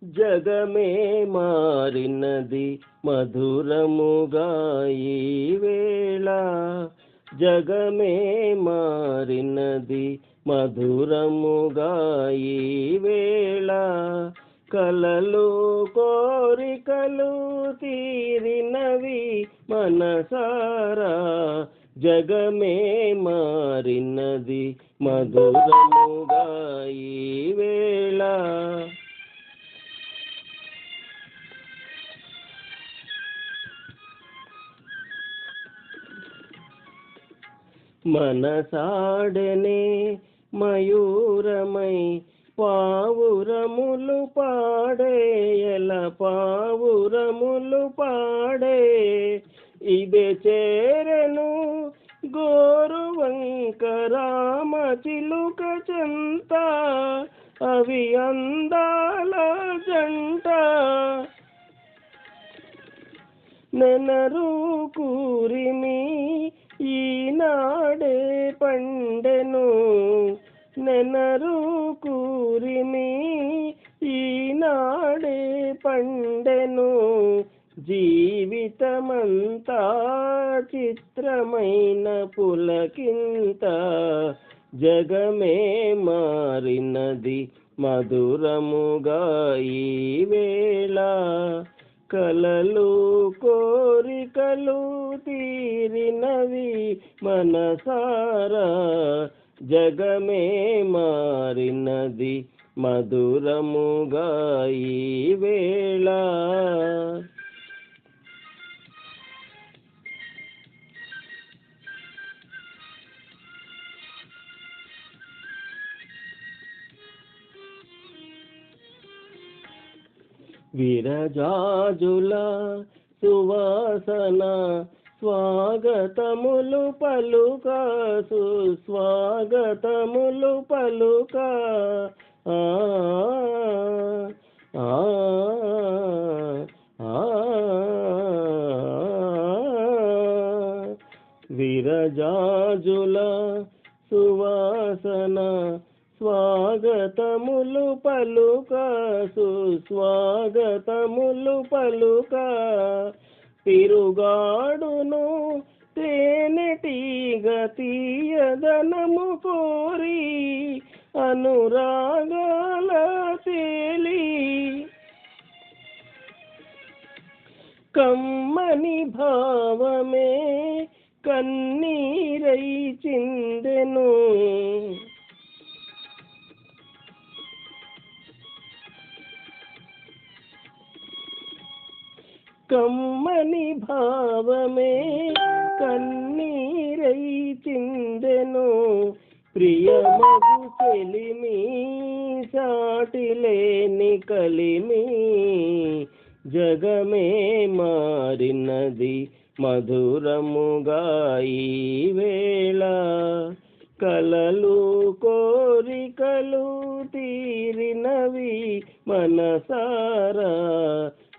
జగమే మారినది మధురముగా ఈ వేళ. జగమే మారినది మధురముగా ఈ వేళ. కలలు కోరికలు తీరినవి మనసారా. జగమే మారినది మధురముగా ఈ వేళ. మనసాడనే మయూరమై పావురములు పాడేయల పావురములు పాడే. ఇదే చేరెను గోరువంక రామ చిలుక చెంత, అవి అందాల జంట. నెనరు కూరిమి ఈనాడే పండెను, నెనరు కూరిమి ఈనాడే పండెను. జీవితమంతా చిత్రమైన పులకింత. జగమే మారినది మధురముగా ఈ వేళ. కలలు కోరికలు తీరినవి మనసారా. జగమే మారినది మధురముగా ఈ వేళ. విరజాజుల సువాసన స్వాగతములు పలుక, సుస్వాగతములు పలుక. ఆ ఆ విరజాజుల సువాసన స్వాగతములు పలుక, సుస్వాగతములు పలుక. తిరుగాడును తేనెటీగ తీయదనము కోరి, అనురాగాల తేలి. కమ్మని భావమే కన్నీరై చిందెను, కమ్మని భావమే కన్నీరై చిందెను. ప్రియమగు చెలిమి సాటిలేని కలిమి. జగమే మారినది మధురముగా ఈ వేళ. కలలు కోరికలు తీరినవి మనసారా.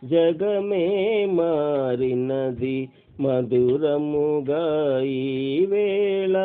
జగమే మారినది మధురముగా ఈ వేళ.